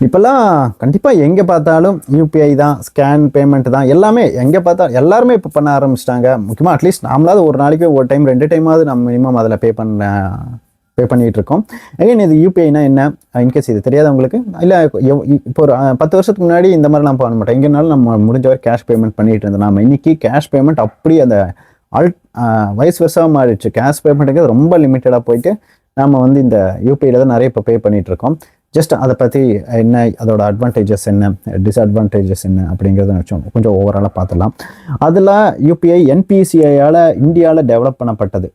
இப்போல்லாம் கண்டிப்பாக எங்கே பார்த்தாலும் யூபிஐ தான், ஸ்கேன் பேமெண்ட் தான், எல்லாமே எங்கே பார்த்தா எல்லாருமே இப்போ பண்ண ஆரம்பிச்சிட்டாங்க. முக்கியமாக அட்லீஸ்ட் நாமளாவது ஒரு நாளைக்கு ஒரு டைம் 2 டைமாவது நம்ம மினிமம் அதில் பே பண்ணிகிட்டு இருக்கோம். அகைன் இது யூபிஐனா என்ன, இன்கேஸ் இது தெரியாதவங்களுக்கு, இல்லை இப்போ ஒரு 10 வருஷத்துக்கு முன்னாடி இந்த மாதிரிலாம் பண்ண மாட்டோம். எங்கேனாலும் நம்ம முடிஞ்ச வரை கேஷ் பேமெண்ட் பண்ணிட்டு இருந்தோம். நம்ம இன்னைக்கு கேஷ் பேமெண்ட் அப்படி அந்த வயசு வருஷமாக மாறிடுச்சு. கேஷ் பேமெண்ட்டுக்கு ரொம்ப லிமிட்டடாக போயிட்டு நம்ம வந்து இந்த யூபிஐயில் தான் நிறைய இப்போ பே பண்ணிகிட்டு இருக்கோம். ஜஸ்ட் அதை பற்றி என்ன, அதோட அட்வான்டேஜஸ் என்ன, டிஸ்அட்வான்டேஜஸ் என்ன அப்படிங்கிறத வச்சோம் கொஞ்சம் ஓவராலாக பார்த்துடலாம். அதில் யூபிஐ என்பிசிஐயால் இந்தியாவில் டெவலப் பண்ணப்பட்டது.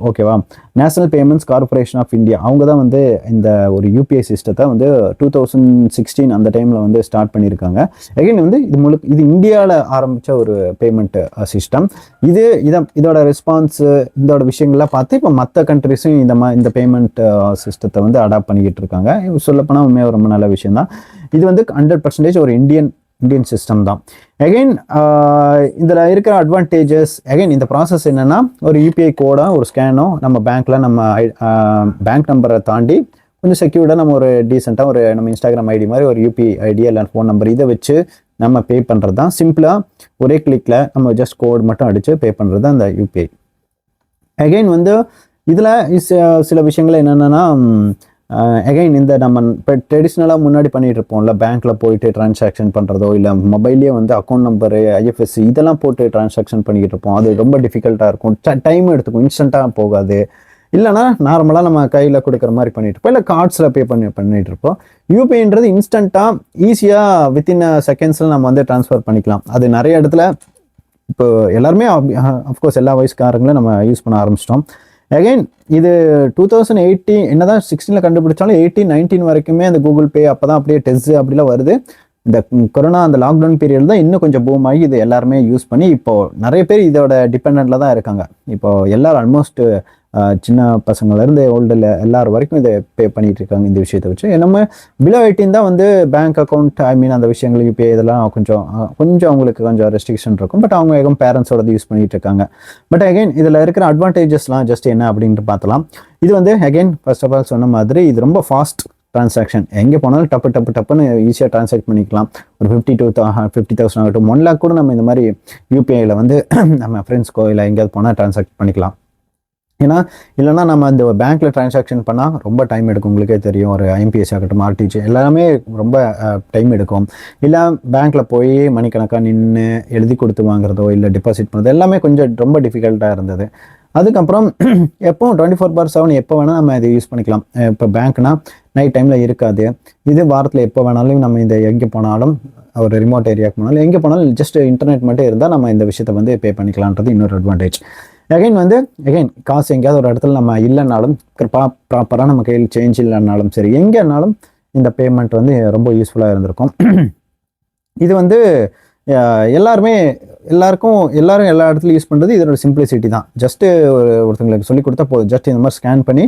ஓகேவா, national payments corporation of India அவங்க தான் வந்து இந்த ஒரு யூபிஐ சிஸ்டத்தை வந்து 2016 அந்த டைமில் வந்து ஸ்டார்ட் பண்ணியிருக்காங்க. எகைன் வந்து இது இந்தியாவில் ஆரம்பித்த ஒரு பேமெண்ட் சிஸ்டம். இதோட ரெஸ்பான்ஸு, இதோட விஷயங்கள்லாம் பார்த்து இப்போ மற்ற கண்ட்ரிஸும் இந்த பேமெண்ட் சிஸ்டத்தை வந்து அடாப்ட் பண்ணிக்கிட்டு இருக்காங்க. சொல்லப்போனால் உண்மையாக ரொம்ப நல்ல விஷயம் தான். இது வந்து 100% ஒரு இந்தியன் சிஸ்டம் தான். அகைன் இதில் இருக்கிற அட்வான்டேஜஸ், அகைன் இந்த ப்ராசஸ் என்னென்னா, ஒரு யூபிஐ கோடோ ஒரு ஸ்கேனோ நம்ம பேங்க்கில் நம்ம பேங்க் நம்பரை தாண்டி கொஞ்சம் செக்யூர்டாக நம்ம ஒரு டீசெண்டாக ஒரு நம்ம இன்ஸ்டாகிராம் ஐடி மாதிரி ஒரு யூபிஐ ஐடி இல்லை ஃபோன் நம்பர் இதை வச்சு நம்ம பே பண்ணுறது தான். சிம்பிளாக ஒரே கிளிக்கில் நம்ம ஜஸ்ட் கோட் மட்டும் அடித்து பே பண்ணுறது தான் அந்த யூபிஐ. அகைன் வந்து இதில் சில விஷயங்கள் என்னென்னா, அகைன் இந்த நம்ம இப்போ ட்ரெடிஷ்னலாக முன்னாடி பண்ணிகிட்டு இருப்போம்ல, பேங்க்கில் போயிட்டு டிரான்சாக்ஷன் பண்ணுறதோ இல்லை மொபைல்லேயே வந்து அக்கௌண்ட் நம்பரு, ஐஎஃப்எஸ்சி இதெல்லாம் போட்டு டிரான்சாக்ஷன் பண்ணிக்கிட்டு இருப்போம். அது ரொம்ப டிஃபிகல்ட்டாக இருக்கும், டைம் எடுத்துக்கும், இன்ஸ்டண்ட்டாக போகாது. இல்லைனா நார்மலாக நம்ம கையில் கொடுக்குற மாதிரி பண்ணிட்டு இருப்போம், இல்லை கார்ட்ஸில் பே பண்ணிகிட்டு இருப்போம். யூபிஐன்றது இன்ஸ்டண்ட்டாக ஈஸியாக வித்தின் செகண்ட்ஸில் நம்ம வந்து ட்ரான்ஸ்ஃபர் பண்ணிக்கலாம். அது நிறைய இடத்துல இப்போ எல்லாருமே அஃப்கோர்ஸ் எல்லா வயசுக்காரங்களும் நம்ம யூஸ் பண்ண ஆரம்பிச்சிட்டோம். அகைன் இது 2018 என்னதான் 16 கண்டுபிடிச்சாலும் 18-19 வரைக்குமே அந்த கூகுள் பே அப்போ தான் அப்படியே டெஸ்ட் அப்படிலாம் வருது. இந்த கொரோனா அந்த லாக்டவுன் பீரியட் தான் இன்னும் கொஞ்சம் பூம் ஆகி இது எல்லாருமே யூஸ் பண்ணி இப்போது நிறைய பேர் இதோட டிபெண்டில் தான் இருக்காங்க. இப்போது எல்லாரும் ஆல்மோஸ்ட் சின்ன பசங்கள்லேருந்து ஓல்டில் எல்லாரும் வரைக்கும் இதை பே பண்ணிகிட்டு இருக்காங்க இந்த விஷயத்தை வச்சு. நம்ம பிலோ 18 தான் வந்து பேங்க் அக்கௌண்ட் அந்த விஷயங்கள் யூபிஐ இதெல்லாம் கொஞ்சம் அவங்களுக்கு கொஞ்சம் ரெஸ்ட்ரிக்ஷன் இருக்கும். பட் அவங்க எதுவும் பேரண்ட்ஸோட யூஸ் பண்ணிகிட்டு இருக்காங்க. பட் அகைன் இதில் இருக்கிற அட்வான்டேஜஸ்லாம் ஜஸ்ட் என்ன அப்படின்ட்டு பார்த்தலாம். இது வந்து அகைன் ஃபர்ஸ்ட் ஆஃப் ஆல் சொன்ன மாதிரி இது ரொம்ப ஃபாஸ்ட் டிரான்சாக்ஷன். எங்கே போனாலும் டப்புன்னு ஈஸியாக டிரான்சாக்ட் பண்ணிக்கலாம். ஒரு 50,000 ஆகட்டும் 1 lakh கூட நம்ம இந்த மாதிரி யூபிஐயில் வந்து நம்ம ஃப்ரெண்ட்ஸ்க்கோ இல்லை எங்கேயாவது போனால் டிரான்சாக்ட் பண்ணிக்கலாம். ஏன்னா இல்லைனா நம்ம இந்த பேங்க்கில் டிரான்சாக்ஷன் பண்ணால் ரொம்ப டைம் எடுக்கும். உங்களுக்கே தெரியும், ஒரு ஐஎம்பிஎஸ் ஆகட்டும் ஆர்டிஜி எல்லாமே ரொம்ப டைம் எடுக்கும். இல்லை பேங்க்கில் போய் மணிக்கணக்காக நின்று எழுதி கொடுத்து வாங்குறதோ இல்லை டெபாசிட் பண்ணுறதோ எல்லாமே கொஞ்சம் ரொம்ப டிஃபிகல்ட்டாக இருந்தது. அதுக்கப்புறம் எப்போ 24/7 எப்போ வேணால் நம்ம இதை யூஸ் பண்ணிக்கலாம். இப்போ பேங்க்னா நைட் டைமில் இருக்காது. இது வாரத்தில் எப்போ வேணாலும் நம்ம இந்த எங்கே போனாலும் ஒரு ரிமோட் ஏரியாவுக்கு போனாலும் எங்கே போனாலும் ஜஸ்ட் இன்டர்நெட் மட்டும் இருந்தால் நம்ம இந்த விஷயத்தை வந்து பே பண்ணிக்கலான்றது இன்னொரு அட்வான்டேஜ். அகைன் காசு எங்கேயாவது ஒரு இடத்துல நம்ம இல்லைனாலும் ப்ராப்பராக நம்ம கையில் சேஞ்ச் இல்லைனாலும் சரி, எங்கேனாலும் இந்த பேமெண்ட் வந்து ரொம்ப யூஸ்ஃபுல்லாக இருந்திருக்கும். இது வந்து எல்லாரும் எல்லா இடத்துலையும் யூஸ் பண்ணுறது இதோட சிம்பிளிசிட்டி தான். ஜஸ்ட்டு ஒருத்தங்களுக்கு சொல்லி கொடுத்தா போதும். ஜஸ்ட் இந்த மாதிரி ஸ்கேன் பண்ணி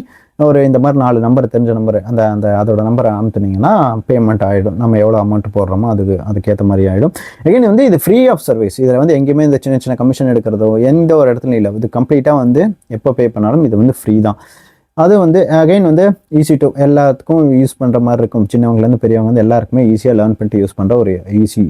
ஒரு இந்த மாதிரி 4 நம்பர் தெரிஞ்ச நம்பர் அதோட நம்பரை அமுத்துனீங்கன்னா பேமெண்ட் ஆகிடும். நம்ம எவ்வளோ அமௌண்ட் போடுறோமோ அதுக்கேற்ற மாதிரி ஆகிடும். அகைன் வந்து இது ஃப்ரீ ஆஃப் சர்வீஸ். இதில் வந்து எங்கேயுமே இந்த சின்ன கமிஷன் எடுக்கிறதோ எந்த ஒரு இடத்துலையும் இல்லை. இது கம்ப்ளீட்டாக வந்து எப்போ பே பண்ணாலும் இது வந்து ஃப்ரீ தான். அது வந்து அகைன் வந்து ஈஸி டு எல்லாத்துக்கும் யூஸ் பண்ணுற மாதிரி இருக்கும். சின்னவங்கலேருந்து பெரியவங்க வந்து எல்லாருக்குமே ஈஸியாக லேர்ன் பண்ணிட்டு யூஸ் பண்ணுற ஒரு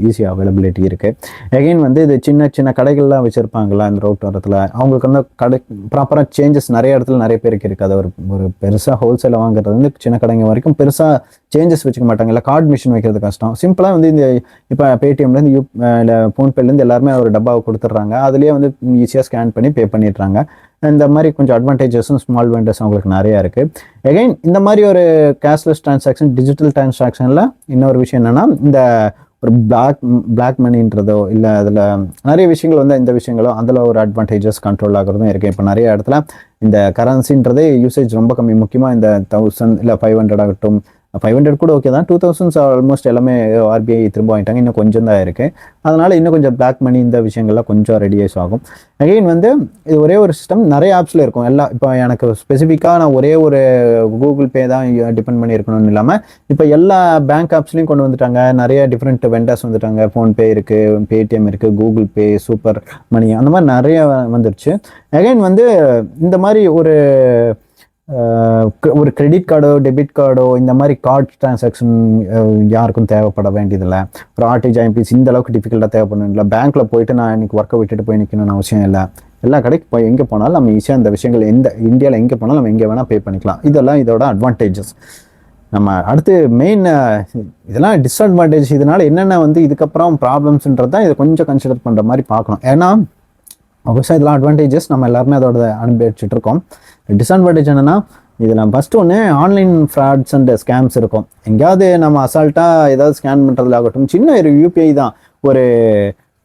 ஈஸி அவைலபிலிட்டி இருக்குது. அகைன் வந்து இது சின்ன கடைகள்லாம் வச்சுருப்பாங்களா இந்த ரோட் வரத்தில், அவங்களுக்கு வந்து கடை ப்ராப்பராக சேஞ்சஸ் நிறைய இடத்துல நிறைய பேருக்கு இருக்காது. ஒரு பெருசாக ஹோல்சேலில் வாங்குறது வந்து சின்ன கடைங்க வரைக்கும் பெருசாக சேஞ்சஸ் வச்சுக்க மாட்டாங்க. இல்லை கார்டு மிஷின் வைக்கிறது கஷ்டம். சிம்பிளாக வந்து இந்த இப்போ பேடிஎம்லேருந்து இல்லை ஃபோன்பேலேருந்து எல்லாருமே ஒரு டப்பாவை கொடுத்துட்றாங்க. அதுலேயே வந்து ஈஸியாக ஸ்கேன் பண்ணி பே பண்ணிடுறாங்க. இந்த மாதிரி கொஞ்சம் அட்வான்டேஜஸும் ஸ்மால் வெண்டர்ஸ் அவங்களுக்கு நிறையா இருக்குது. அகைன் இந்த மாதிரி ஒரு கேஷ்லெஸ் டிரான்சாக்ஷன், டிஜிட்டல் டிரான்சாக்ஷனில் இன்னொரு விஷயம் என்னென்னா, இந்த ஒரு பிளாக் மணின்றதோ இல்லை அதில் நிறைய விஷயங்கள் வந்து இந்த விஷயங்களோ அதில் ஒரு அட்வான்டேஜஸ் கண்ட்ரோல் ஆகிறதும் இருக்குது. இப்போ நிறைய இடத்துல இந்த கரன்சின்றதே யூசேஜ் ரொம்ப கம்மி. முக்கியமாக இந்த 1000 இல்லை 500 ஆகட்டும், 500 கூட ஓகே தான். 2000 ஆல்மோஸ்ட் எல்லாமே ஆர்பிஐ திரும்ப வாங்கிட்டாங்க. இன்னும் கொஞ்சம் தான் இருக்குது. அதனால் இன்னும் கொஞ்சம் பிளாக் மணி இந்த விஷயங்கள்லாம் கொஞ்சம் ரெடியூஸ் ஆகும். அகைன் வந்து இது ஒரே ஒரு சிஸ்டம் நிறைய ஆப்ஸில் இருக்கும். இப்போ எனக்கு ஸ்பெசிஃபிக்காக நான் ஒரே ஒரு கூகுள் பே தான் டிபெண்ட் பண்ணி இருக்கணும்னு இல்லாமல் இப்போ எல்லா பேங்க் ஆப்ஸ்லையும் கொண்டு வந்துட்டாங்க. நிறைய டிஃப்ரெண்ட் வெண்டர்ஸ் வந்துட்டாங்க. ஃபோன்பே இருக்குது, பேடிஎம் இருக்குது, கூகுள் பே, சூப்பர் மணி, அந்த மாதிரி நிறைய வந்துருச்சு. அகைன் வந்து இந்த மாதிரி ஒரு ஒரு கிரெடிட் கார்டோ டெபிட் கார்டோ இந்த மாதிரி கார்டு டிரான்சாக்ஷன் யாருக்கும் தேவைப்பட வேண்டியதில்லை. ஒரு ஆர்டிஜி ஐஎம்பிஎஸ் இந்த அளவுக்கு டிஃபிகல்ட்டாக தேவைப்படணும் இல்லை. பேங்க்கில் போயிட்டு நான் இன்னைக்கு ஒர்க்கை விட்டுட்டு போய் நிற்கணும்னு அவசியம் இல்லை. எல்லா கடைக்கு போய் எங்கே போனாலும் நம்ம ஈஸியாக இந்த விஷயங்கள் இந்தியாவில் எங்கே போனாலும் நம்ம எங்கே வேணால் பே பண்ணிக்கலாம். இதெல்லாம் இதோட அட்வான்டேஜஸ். நம்ம அடுத்து மெயின் இதெல்லாம் டிஸ்அட்வான்டேஜ். இதனால என்னென்ன இதுக்கப்புறம் ப்ராப்ளம்ஸ்ன்றது தான் இதை கொஞ்சம் கன்சிடர் பண்ணுற மாதிரி பார்க்கணும். ஏன்னா அவசியம் இதெல்லாம் அட்வான்டேஜஸ் நம்ம எல்லாருமே அதோட அனுபவிச்சுட்டு இருக்கோம். டிஸ்அட்வான்டேஜ் என்னன்னா, இதில் ஃபஸ்ட்டு ஒன்று ஆன்லைன் ஃப்ராட்ஸ் அண்ட் ஸ்கேம்ஸ் இருக்கும். எங்கேயாவது நம்ம அசால்ட்டாக ஏதாவது ஸ்கேன் பண்ணுறதுல ஆகட்டும், சின்ன ஒரு யூபிஐ தான், ஒரு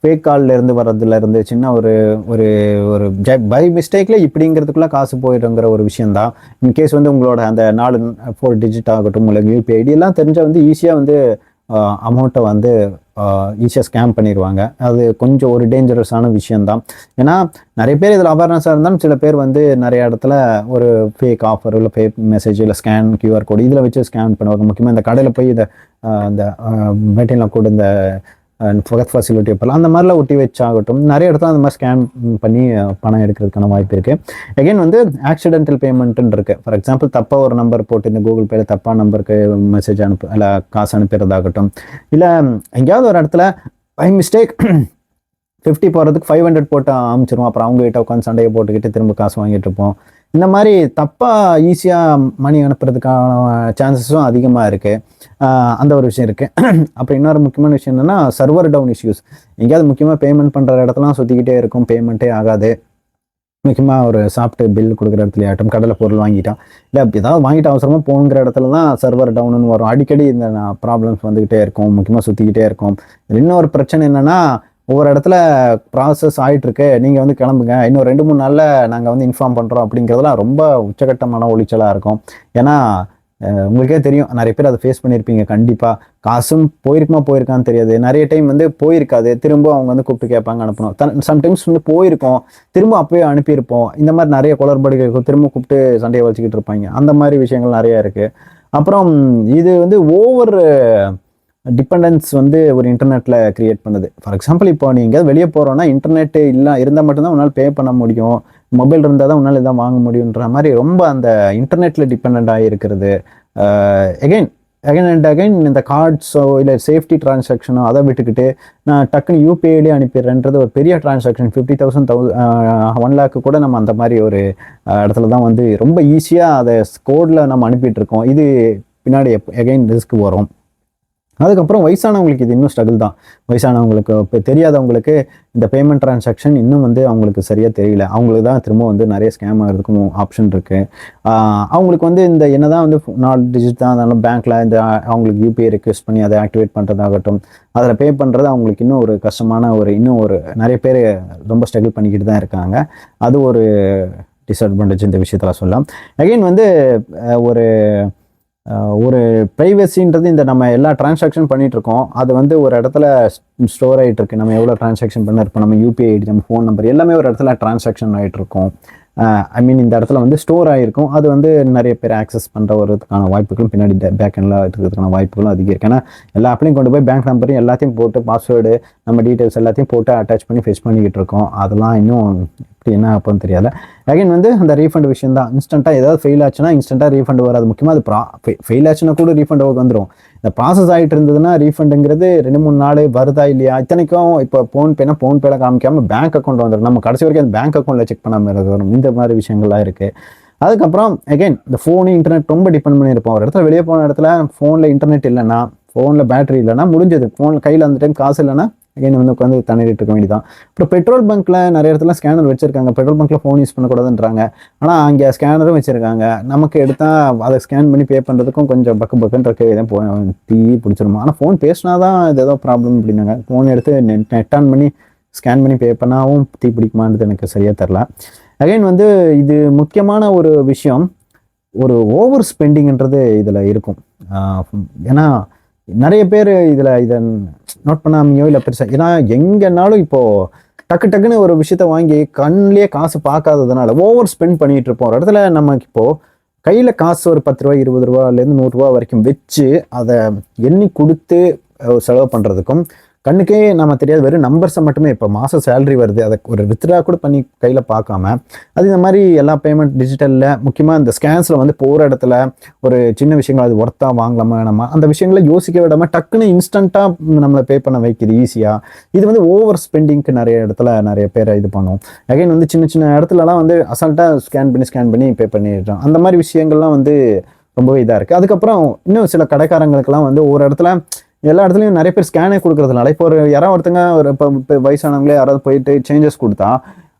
ஃபேக் கால்லேருந்து வர்றதுலேருந்து சின்ன ஒரு ஒரு ஒரு பை மிஸ்டேக்கில் இப்படிங்கிறதுக்குள்ளே காசு போயிடுங்கிற ஒரு விஷயந்தான். இன்கேஸ் உங்களோட அந்த 4 டிஜிட் ஆகட்டும், உங்களுக்கு யூபிஐ ஐடி எல்லாம் தெரிஞ்சால் ஈஸியாக அமௌண்ட்டை ஈஸியாக ஸ்கேம் பண்ணிடுவாங்க. அது கொஞ்சம் ஒரு டேஞ்சரஸான விஷயந்தான். ஏன்னா நிறைய பேர் இதில் அவேர்னஸாக இருந்தாலும் சில பேர் நிறைய இடத்துல ஒரு ஃபேக் ஆஃபர் இல்லை ஃபேக் மெசேஜ் இல்லை ஸ்கேன் QR கோடு இதில் வச்சு ஸ்கேன் பண்ணுவாங்க. முக்கியமாக இந்த கடையில் போய் இந்த பேட்டிலாம் கூட இந்த ஃபகத் ஃபெசிலிட்டி அப்பெல்லாம் அந்த மாதிரிலாம் ஒட்டி வச்சாகட்டும், நிறைய இடத்துல அந்த மாதிரி ஸ்கேன் பண்ணி பணம் எடுக்கிறதுக்கான வாய்ப்பு இருக்குது. அகைன் ஆக்சிடென்டல் பேமெண்ட்டுன்னு இருக்குது. ஃபார் எக்ஸாம்பிள் தப்பாக ஒரு நம்பர் போட்டு இந்த கூகுள் பேல தப்பான நம்பருக்கு மெசேஜ் இல்லை காசு அனுப்புறதாகட்டும், இல்லை எங்கேயாவது ஒரு இடத்துல பை மிஸ்டேக் 50 போகிறதுக்கு 500 போட்டு அனுப்பிச்சிருவோம். அப்புறம் அவங்ககிட்ட உட்காந்து சண்டையை போட்டுக்கிட்டு திரும்ப காசு வாங்கிட்டு இருப்போம். இந்த மாதிரி தப்பாக ஈஸியாக மணி அனுப்புறதுக்கான சான்சஸும் அதிகமாக இருக்குது. அந்த ஒரு விஷயம் இருக்குது. அப்புறம் இன்னொரு முக்கியமான விஷயம் என்னென்னா, சர்வர் டவுன் இஷ்யூஸ். எங்கேயாவது முக்கியமாக பேமெண்ட் பண்ணுற இடத்துலாம் சுற்றிக்கிட்டே இருக்கும், பேமெண்ட்டே ஆகாது. முக்கியமாக ஒரு சாப்பிட்டு பில் கொடுக்குற இடத்துல ஆகட்டும், கடையில் பொருள் வாங்கிட்டான் இல்லை ஏதாவது வாங்கிட்டு அவசரமாக போங்கிற இடத்துல தான் சர்வர் டவுனுன்னு வரும். அடிக்கடி இந்த ப்ராப்ளம்ஸ் வந்துக்கிட்டே இருக்கும், முக்கியமாக சுற்றிக்கிட்டே இருக்கும். இன்னொரு பிரச்சனை என்னென்னா, ஒவ்வொரு இடத்துல ப்ராசஸ் ஆகிட்டுருக்கு, நீங்கள் கிளம்புங்க, இன்னும் 2-3 நாளில் நாங்கள் இன்ஃபார்ம் பண்ணுறோம் அப்படிங்கிறதுலாம் ரொம்ப உச்சகட்டமான ஒளிச்சலாக இருக்கும். ஏன்னா உங்களுக்கே தெரியும், நிறைய பேர் அதை ஃபேஸ் பண்ணியிருப்பீங்க கண்டிப்பாக. காசும் போயிருக்கான்னு தெரியாது. நிறைய டைம் போயிருக்காது, திரும்ப அவங்க கூப்பிட்டு கேட்பாங்க, அனுப்பணும். சம்டைம்ஸ் போயிருக்கோம், திரும்ப அப்போயே அனுப்பியிருப்போம். இந்த மாதிரி நிறைய குளறுபடிகள் இருக்கும், திரும்ப கூப்பிட்டு சண்டையை வச்சுக்கிட்டு இருப்பாங்க. அந்த மாதிரி விஷயங்கள் நிறையா இருக்குது. அப்புறம் இது ஓவர் டிபெண்டன்ஸ் ஒரு இன்டர்நெட்டில் கிரியேட் பண்ணுது. ஃபார் எக்ஸாம்பிள் இப்போ நீங்கள் வெளியே போகிறோன்னா இன்டர்நெட் இருந்தால் மட்டும்தான் உன்னால் பே பண்ண முடியும், மொபைல் இருந்தால் தான் உன்னால் இதான் வாங்க முடியுன்ற மாதிரி ரொம்ப அந்த இன்டர்நெட்டில் டிபெண்ட் ஆகிருக்கிறது. அகைன் அண்ட் அகைன் இந்த கார்ட்ஸோ இல்லை சேஃப்டி டிரான்சாக்ஷனோ அதை விட்டுக்கிட்டு நான் டக்குன்னு யூபிஐலேயே அனுப்பிடுறேன்றது ஒரு பெரிய டிரான்சாக்ஷன். 50,000 1 lakh கூட நம்ம அந்த மாதிரி ஒரு இடத்துல தான் ரொம்ப ஈஸியாக அதை கோடில் நம்ம அனுப்பிட்டு இருக்கோம். இது பின்னாடி அகைன் ரிஸ்க் வரும். அதுக்கப்புறம் வயசானவங்களுக்கு இது இன்னும் ஸ்ட்ரகிள் தான். வயசானவங்களுக்கு இப்போ தெரியாதவங்களுக்கு இந்த பேமெண்ட் டிரான்சாக்ஷன் இன்னும் அவங்களுக்கு சரியாக தெரியல. அவங்களுக்கு தான் திரும்ப நிறைய ஸ்கேம் ஆகிறதுக்கும் ஆப்ஷன் இருக்குது. அவங்களுக்கு இந்த என்னதான் 4 டிஜிட் தான், அதனால பேங்க்கில் இந்த அவங்களுக்கு யூபிஐ ரெக்வெஸ்ட் பண்ணி அதை ஆக்டிவேட் பண்ணுறதாகட்டும், அதில் பே பண்ணுறது அவங்களுக்கு இன்னும் ஒரு கஷ்டமான இன்னும் நிறைய பேர் ரொம்ப ஸ்ட்ரகிள் பண்ணிக்கிட்டு தான் இருக்காங்க. அது ஒரு டிஸ்அட்வான்டேஜ் இந்த விஷயத்தில் சொல்லலாம். அகைன் ஒரு ப்ரைவசின்றது இந்த நம்ம எல்லா டிரான்சாக்ஷன் பண்ணிட்டு இருக்கோம், அது ஒரு இடத்துல ஸ்டோர் ஆகிட்டு இருக்கு. நம்ம எவ்வளோ டிரான்சாக்ஷன் பண்ணிருப்போம், நம்ம யூபிஐ ஐடி, நம்ம ஃபோன் நம்பர் எல்லாமே ஒரு இடத்துல டிரான்சாக்ஷன் ஆகிட்டு இருக்கோம். ஐ மீன் இந்த இடத்துல ஸ்டோர் ஆகிருக்கும். அது நிறைய பேர் ஆக்சஸ் பண்ணுறதுக்கான வாய்ப்புகளும் பின்னாடி பேக்கெண்டில் இருக்கிறதுக்கான வாய்ப்புகளும் அதிகம் இருக்குது. ஏன்னா எல்லா ஆப்லையும் கொண்டு போய் பேங்க் நம்பரையும் எல்லாத்தையும் போட்டு பாஸ்வேர்டு நம்ம டீட்டெயில்ஸ் எல்லாத்தையும் போட்டு அட்டாச் பண்ணி ஃபெச் பண்ணிக்கிட்டு இருக்கோம். அதெல்லாம் இன்னும் இப்படி என்ன அப்போன்னு தெரியாது. அகைன் அந்த ரீஃபண்ட் விஷயம் தான். இன்ஸ்டண்ட்டாக ஏதாவது ஃபெயில் ஆச்சுன்னா இன்ஸ்டண்ட்டாக ரீஃபண்ட் வராது. முக்கியமாக அது ஃபெயில் ஆச்சுன்னா கூட ரீஃபண்ட் வந்துடும். இந்த ப்ராசஸ் ஆகிட்டு இருந்ததுன்னா ரீஃபண்டுங்கிறது 2-3 நாள் வருதா இல்லையா. இத்தனைக்கும் இப்போ ஃபோன்பேல காமிக்காமல் பேங்க் அக்கௌண்ட் வந்துடும். நம்ம கடைசி வரைக்கும் அந்த பேங்க் அக்கௌண்ட்டில் செக் பண்ணாமல் வரும். இந்த மாதிரி விஷயங்கள்லாம் இருக்குது. அதுக்கப்புறம் அகைன் இந்த ஃபோனு இன்டர்நெட் ரொம்ப டிபெண்ட் பண்ணியிருப்போம். ஒரு இடத்துல வெளியே போன இடத்துல ஃபோனில் இன்டர்நெட் இல்லைன்னா, ஃபோனில் பேட்டரி இல்லைன்னா முடிஞ்சது. ஃபோனில் கையில் அந்த டைம் காசு இல்லைன்னா அகைன் உட்காந்து தண்ணிட்டு இருக்க வேண்டியதான். அப்புறம் பெட்ரோல் பங்க்கில் நிறைய இடத்துல ஸ்கேனர் வச்சுருக்காங்க. பெட்ரோல் பங்க்கில் ஃபோன் யூஸ் பண்ணக்கூடாதுன்றாங்க. ஆனால் அங்கே ஸ்கேனரும் வச்சுருக்காங்க. நமக்கு எடுத்தால் அதை ஸ்கேன் பண்ணி பே பண்ணுறதுக்கும் கொஞ்சம் பக்குன்னு இருக்க தான் தீ பிடிச்சிருமா. ஆனால் ஃபோன் பேசினா தான் இது ஏதோ ப்ராப்ளம் அப்படின்னாங்க. ஃபோன் எடுத்து நெட் ஆன் பண்ணி ஸ்கேன் பண்ணி பே பண்ணாவும் தீ பிடிக்குமான்றது எனக்கு சரியாக தெரில. அகைன் இது முக்கியமான ஒரு விஷயம், ஒரு ஓவர் ஸ்பெண்டிங்ன்றது இதில் இருக்கும். ஏன்னா நிறைய பேர் இதை நோட் பண்ணாமையோ இல்லை பெருசாக, ஏன்னா எங்கேனாலும் இப்போது டக்குன்னு ஒரு விஷயத்த வாங்கி கண்ணிலே காசு பார்க்காததுனால ஓவர் ஸ்பெண்ட் பண்ணிகிட்டு இருப்போம். ஒரு இடத்துல நமக்கு இப்போது கையில் காசு ஒரு 10 ரூபா 20 ரூபாலேருந்து 100 ரூபா வரைக்கும் வச்சு அதை எண்ணி கொடுத்து செலவு பண்ணுறதுக்கும், கண்ணுக்கே நம்ம தெரியாது, வெறும் நம்பர்ஸை மட்டுமே. இப்போ மாதம் சேலரி வருது, அதை ஒரு வித்ட்ரா கூட பண்ணி கையில் பார்க்காம, அது இந்த மாதிரி எல்லா பேமெண்ட் டிஜிட்டலில், முக்கியமாக இந்த ஸ்கேன்ஸில் வந்து போகிற இடத்துல ஒரு சின்ன விஷயங்கள் அது ஒர்த்தாக வாங்கலாமா நம்ம அந்த விஷயங்களை யோசிக்க விடாமல் டக்குன்னு இன்ஸ்டண்ட்டாக நம்மளை பே பண்ண வைக்குது ஈஸியாக. இது வந்து ஓவர் ஸ்பெண்டிங்க்கு நிறைய இடத்துல நிறைய பேரை இது பண்ணுவோம். அகைன் வந்து சின்ன சின்ன இடத்துலலாம் வந்து அசால்ட்டாக ஸ்கேன் பண்ணி பே பண்ணிடுறோம். அந்த மாதிரி விஷயங்கள்லாம் வந்து ரொம்பவே இதாக இருக்குது. அதுக்கப்புறம் இன்னும் சில கடைக்காரங்களுக்கெல்லாம் வந்து ஒரு இடத்துல, எல்லா இடத்துலையும் நிறைய பேர் ஸ்கேனே கொடுக்கறதுனால, இப்போ ஒரு யாராவது ஒருத்தங்க ஒரு இப்போ வயசானவங்களே யாராவது போயிட்டு சேஞ்சஸ் கொடுத்தா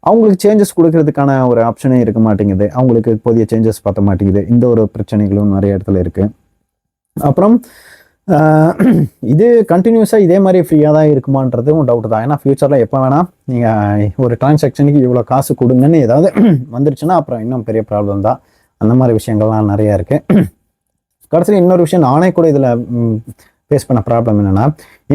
அவங்களுக்கு சேஞ்சஸ் கொடுக்கறதுக்கான ஒரு ஆப்ஷனே இருக்க மாட்டேங்குது. அவங்களுக்கு புதிய சேஞ்சஸ் பார்த்த மாட்டேங்குது. இந்த ஒரு பிரச்சனைகளும் நிறைய இடத்துல இருக்கு. அப்புறம் இது கண்டினியூஸாக இதே மாதிரி ஃப்ரீயாக தான் இருக்குமான்றதும் டவுட் தான். ஏன்னா ஃபியூச்சரில் எப்போ வேணால் நீங்கள் ஒரு டிரான்சாக்ஷனுக்கு இவ்வளோ காசு கொடுங்கன்னு ஏதாவது வந்துருச்சுன்னா அப்புறம் இன்னும் பெரிய ப்ராப்ளம் தான். அந்த மாதிரி விஷயங்கள்லாம் நிறையா இருக்குது. கடைசியில் இன்னொரு விஷயம் நானே கூட இதில் ஃபேஸ் பண்ண ப்ராப்ளம் என்னென்னா,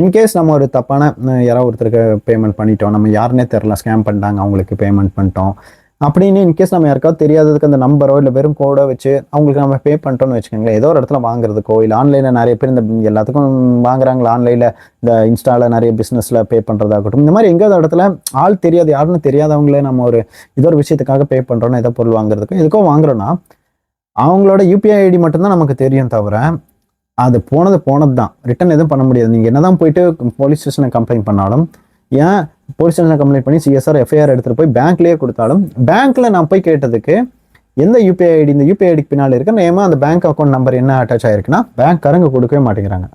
இன்கேஸ் நம்ம ஒரு தப்பான யாராவது ஒருத்தருக்கு பேமெண்ட் பண்ணிட்டோம், நம்ம யாருன்னே தெரில, ஸ்கேம் பண்ணிட்டாங்க, அவங்களுக்கு பேமெண்ட் பண்ணிட்டோம் அப்படின்னு இன்கேஸ் நம்ம யாருக்காவது தெரியாததுக்கு அந்த நம்பரோ இல்லை வெறும் கோடோ வச்சு அவங்களுக்கு நம்ம பே பண்ணிட்டோம்னு வச்சுக்கோங்களேன், ஏதோ ஒரு இடத்துல வாங்குறதுக்கோ இல்லை ஆன்லைனில் நிறைய பேர் இந்த எல்லாத்துக்கும் வாங்குறாங்களா, ஆன்லைனில் இந்த இன்ஸ்டாவில் நிறைய பிஸ்னஸில் பே பண்ணுறதாகட்டும், இந்த மாதிரி எங்கேயாவது இடத்துல ஆள் தெரியாது, யாருன்னு தெரியாதவங்களே நம்ம ஒரு ஏதோ ஒரு விஷயத்துக்காக பே பண்ணுறோன்னா, ஏதோ பொருள் வாங்குறதுக்கு எதுக்கோ வாங்குறோன்னா அவங்களோட யூபிஐ ஐடி மட்டும்தான் நமக்கு தெரியும், தவிர அது போனது தான், ரிட்டன் எதுவும் பண்ண முடியாது. நீங்கள் என்னதான் போயிட்டு போலீஸ் ஸ்டேஷனில் கம்ப்ளைண்ட் பண்ணாலும், ஏன் போலீஸ் ஸ்டேஷனில் கம்ப்ளைண்ட் பண்ணி சிஎஸ்ஆர் எஃப்ஐஆர் எடுத்துகிட்டு போய் பேங்க்லேயே கொடுத்தாலும், பேங்க்கில் நான் போய் கேட்டதுக்கு எந்த யூபிஐ ஐடி, இந்த யூபிஐ ஐடிக்கு பின்னாடி இருக்க நேமா அந்த பேங்க் அக்கௌண்ட் நம்பர் என்ன அட்டாச் ஆயிருக்குன்னா பேங்க்காரங்க கொடுக்க மாட்டேங்கிறாங்க.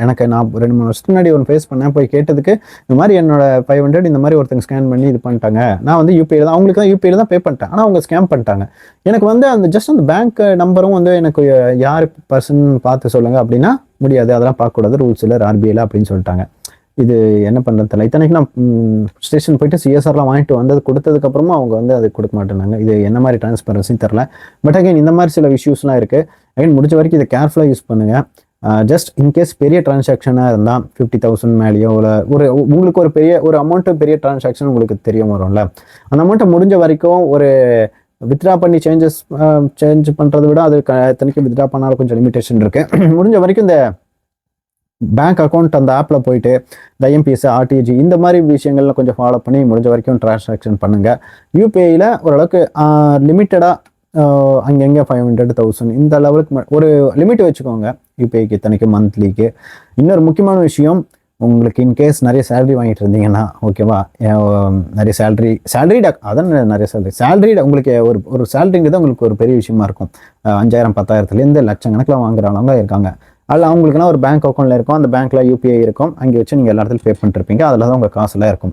எனக்கு நான் 2-3 வருஷத்துக்கு முன்னாடி ஒன்று ஃபேஸ் பண்ணேன், போய் கேட்டதுக்கு இந்த மாதிரி என்னோட 500 இந்த மாதிரி ஒருத்தங்க ஸ்கேன் பண்ணி இது பண்ணிட்டாங்க, நான் வந்து யூபிஐல தான், அவங்களுக்கு தான் யூபிஐல தான் பே பண்ணிட்டேன், ஆனால் அவங்க ஸ்கேம் பண்ணிட்டாங்க. எனக்கு வந்து அந்த ஜஸ்ட் அந்த பேங்க் நம்பரும் வந்து எனக்கு யார் பர்சன் பார்த்து சொல்லுங்க அப்படின்னா முடியாது, அதெல்லாம் பார்க்கக்கூடாது, ரூல்ஸ் இல்லை ஆர்பிஐல அப்படின்னு சொல்லிட்டாங்க. இது என்ன பண்ணுறது தெரியல. இத்தனைக்கு நான் ஸ்டேஷன் போயிட்டு சிஎஸ்ஆர்லாம் வாங்கிட்டு வந்தது கொடுத்ததுக்கப்புறமா அவங்க வந்து அது கொடுக்க மாட்டேனாங்க. இது என்ன மாதிரி டிரான்ஸ்பரன்சி தெரில. பட் அகைன் இந்த மாதிரி சில இஷ்யூஸ்லாம் இருக்குது. அகைன் முடிஞ்ச வரைக்கும் இதை கேர்ஃபுல்லாக யூஸ் பண்ணுங்கள். ஜஸ்ட் இன்கேஸ் பெரிய டிரான்சாக்ஷனாக இருந்தால் 50,000 மேலேயோ இல்லை உங்களுக்கு ஒரு பெரிய ஒரு அமௌண்ட்டு, பெரிய டிரான்சாக்ஷன் உங்களுக்கு தெரிய வரும்ல, அந்த அமௌண்ட்டை முடிஞ்ச வரைக்கும் ஒரு வித்ட்ரா பண்ணி சேஞ்ச் பண்ணுறதை விட அது இத்தனைக்கும் வித்ட்ரா பண்ணாலும் கொஞ்சம் லிமிடேஷன் இருக்குது. முடிஞ்ச வரைக்கும் இந்த பேங்க் அக்கௌண்ட் அந்த ஆப்பில் போயிட்டு இந்த ஐஎம்பிஎஸ், ஆர்டிஜி இந்த மாதிரி விஷயங்கள்ல கொஞ்சம் ஃபாலோ பண்ணி முடிஞ்ச வரைக்கும் டிரான்சாக்ஷன் பண்ணுங்கள். யூபிஐயில் ஓரளவுக்கு லிமிட்டடாக அங்கங்கே 500,000 இந்த லெவலுக்கு ஒரு லிமிட் வச்சுக்கோங்க யூபிஐக்கு, இத்தனைக்கு மந்த்லிக்கு. இன்னொரு முக்கியமான விஷயம், உங்களுக்கு இன்கேஸ் நிறைய சேலரி வாங்கிட்டு இருந்தீங்கன்னா ஓகேவா, நிறைய சேலரி அதான் நிறைய சேலரி உங்களுக்கு ஒரு சேலரிங்கிறது உங்களுக்கு ஒரு பெரிய விஷயமா இருக்கும். 5,000 10,000 லட்சக்கணக்கில் வாங்குறவங்க இருக்காங்க. அதில் அவங்களுக்குனா ஒரு பேங்க் அக்கௌண்ட்டில் இருக்கும், அந்த பேங்க்கில் யூபிஐ இருக்கும், அங்கே வச்சு நீங்கள் எல்லா இடத்துலையும் பே பண்ணிருப்பீங்க, அதில் தான் உங்கள் காசுலாம் இருக்கும்.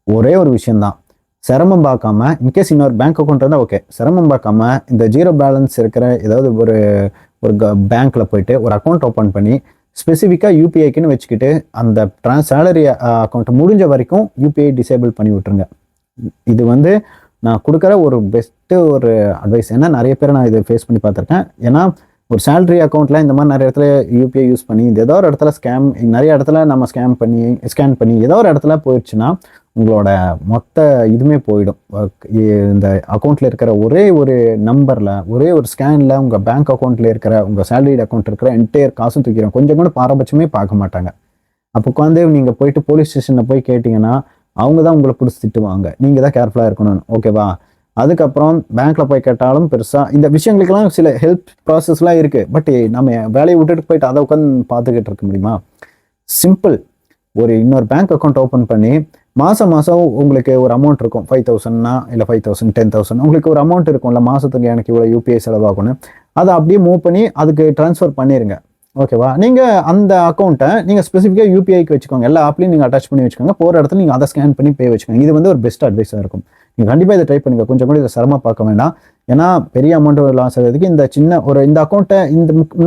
ஒரே ஒரு விஷயந்தான், சிரமம் பார்க்காம, இன்கேஸ் இன்னொரு பேங்க் அக்கௌண்ட் இருந்தால் ஓகே, சிரமம் பார்க்காம இந்த ஜீரோ பேலன்ஸ் இருக்கிற ஏதாவது ஒரு பேங்க்கில் போயிட்டு ஒரு அக்கௌண்ட் ஓப்பன் பண்ணி ஸ்பெசிஃபிக்காக யூபிஐக்குன்னு வச்சுக்கிட்டு அந்த சேலரி அக்கௌண்ட்டை முடிஞ்ச வரைக்கும் யூபிஐ டிசேபிள் பண்ணி விட்டுருங்க. இது வந்து நான் கொடுக்குற ஒரு பெஸ்ட்டு ஒரு அட்வைஸ். ஏன்னா நிறைய பேரை நான் இதை ஃபேஸ் பண்ணி பார்த்துருக்கேன். ஏன்னா ஒரு சேலரி அக்கௌண்ட்டில் இந்த மாதிரி நிறைய இடத்துல யூபிஐ யூஸ் பண்ணி ஏதோ ஒரு இடத்துல நிறைய இடத்துல நம்ம ஸ்கேன் பண்ணி ஏதோ ஒரு இடத்துல போயிடுச்சுன்னா உங்களோட மொத்த இதுவுமே போயிடும். இந்த அக்கௌண்ட்டில் இருக்கிற ஒரே ஒரு நம்பரில், ஒரே ஒரு ஸ்கேனில் உங்கள் பேங்க் அக்கௌண்ட்டில் இருக்கிற உங்கள் சேலரி அக்கௌண்ட் இருக்கிற என்டையர் காசும் தூக்கிடும். கொஞ்சம் கூட பாரபட்சமே பார்க்க மாட்டாங்க. அப்போ வந்து நீங்கள் போயிட்டு போலீஸ் ஸ்டேஷனில் போய் கேட்டிங்கன்னா அவங்க தான் உங்களை பிடிச்சி திட்டுவாங்க. நீங்கள் தான் கேர்ஃபுல்லாக இருக்கணும், ஓகேவா? அதுக்கப்புறம் பேங்க்ல போய் கேட்டாலும் பெருசாக இந்த விஷயங்களுக்கெல்லாம் சில ஹெல்ப் ப்ராசஸ்லாம் இருக்குது. பட் நம்ம வேலையை விட்டுட்டு போயிட்டு அதை உட்காந்து பார்த்துக்கிட்டு இருக்க முடியுமா? சிம்பிள், ஒரு இன்னொரு பேங்க் அக்கௌண்ட் ஓப்பன் பண்ணி மாதம் உங்களுக்கு ஒரு அமௌண்ட் இருக்கும், 5,000னா இல்லை 5,000 10,000 உங்களுக்கு ஒரு அமௌண்ட் இருக்கும்ல, மாதத்துக்கு எனக்கு இவ்வளோ யூபிஐ செலவாகணும், அதை அப்படியே மூவ் பண்ணி அதுக்கு ட்ரான்ஸ்ஃபர் பண்ணிடுங்க, ஓகேவா? நீங்கள் அந்த அக்கௌண்ட்டை நீங்கள் ஸ்பெசிஃபிக்காக யூபிஐக்கு வச்சுக்கோங்க, எல்லா ஆப்லையும் நீங்கள் அட்டாச் பண்ணி வச்சுக்கோங்க, போகிற இடத்துல நீங்கள் அதை ஸ்கேன் பண்ணி பே வச்சுக்கோங்க. இது வந்து ஒரு பெஸ்ட் அட்வைஸாக இருக்கும். நீங்கள் கண்டிப்பாக இதை ட்ரை பண்ணுங்கள். கொஞ்சம் கூட இதை சிரமம் பார்க்க வேண்டாம். ஏன்னா பெரிய அமௌண்ட் லாஸ் ஆகிறதுக்கு இந்த அக்கௌண்ட்டை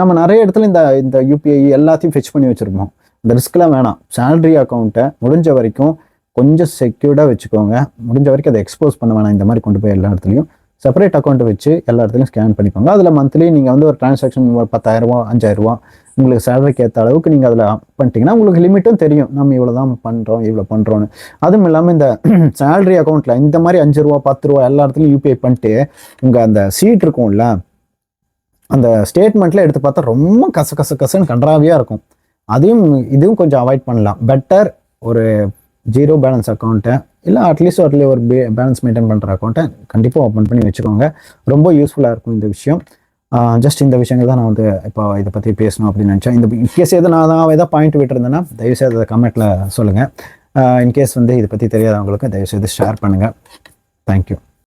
நம்ம நிறைய இடத்துல இந்த யூபிஐ எல்லாத்தையும் ஃபெச் பண்ணி வச்சுருப்போம். இந்த ரிஸ்க்லாம் வேணாம். சேலரி அக்கௌண்ட்டை முடிஞ்ச வரைக்கும் கொஞ்சம் செக்யூர்டாக வச்சுக்கோங்க. முடிஞ்ச வரைக்கும் அதை எக்ஸ்போஸ் பண்ண வேணாம். இந்த மாதிரி கொண்டு போய் எல்லா இடத்துலையும் செப்பரேட் அக்கௌண்ட்டை வச்சு எல்லா இடத்துலையும் ஸ்கேன் பண்ணிக்கோங்க. அதில் மந்த்லி நீங்கள் வந்து ஒரு டிரான்சாக்ஷன் 10,000 5,000 உங்களுக்கு சேலரிக்கு ஏற்ற அளவுக்கு நீங்கள் அதில் பண்ணிட்டீங்கன்னா உங்களுக்கு லிமிட்டும் தெரியும், நம்ம இவ்வளோ தான் பண்ணுறோம், இவ்வளோ பண்ணுறோன்னு. அதுவும் இல்லாமல் இந்த சேலரி அக்கௌண்ட்டில் இந்த மாதிரி 5 ரூபா 10 ரூபா எல்லா இடத்துலையும் யூபிஐ பண்ணிட்டு உங்கள் அந்த சீட் இருக்கும்ல, அந்த ஸ்டேட்மெண்ட்டில் எடுத்து பார்த்தா ரொம்ப கசன்னு கன்றாவியாக இருக்கும். அதையும் இதுவும் கொஞ்சம் அவாய்ட் பண்ணலாம். பெட்டர் ஒரு ஜீரோ பேலன்ஸ் அக்கௌண்ட்டை இல்லை அட்லீஸ்ட் ஒரு பேலன்ஸ் மெயின்டைன் பண்ணுற அக்கௌண்ட்டை கண்டிப்பாக ஓப்பன் பண்ணி வச்சுக்கோங்க. ரொம்ப யூஸ்ஃபுல்லாக இருக்கும் இந்த விஷயம். ஜஸ்ட் இந்த விஷயங்கள் தான் நான் வந்து இப்போ இதை பற்றி பேசணும் அப்படின்னு நினச்சேன். இந்த இன்கேஸ் நான் ஏதாவது பாயிண்ட் விட்டுருந்தேன்னா தயவுசெய்து அதை கமெண்ட்டில் சொல்லுங்கள். இன்கேஸ் வந்து இதை பற்றி தெரியாதவங்களுக்கு தயவுசெய்து ஷேர் பண்ணுங்கள். தேங்க்யூ.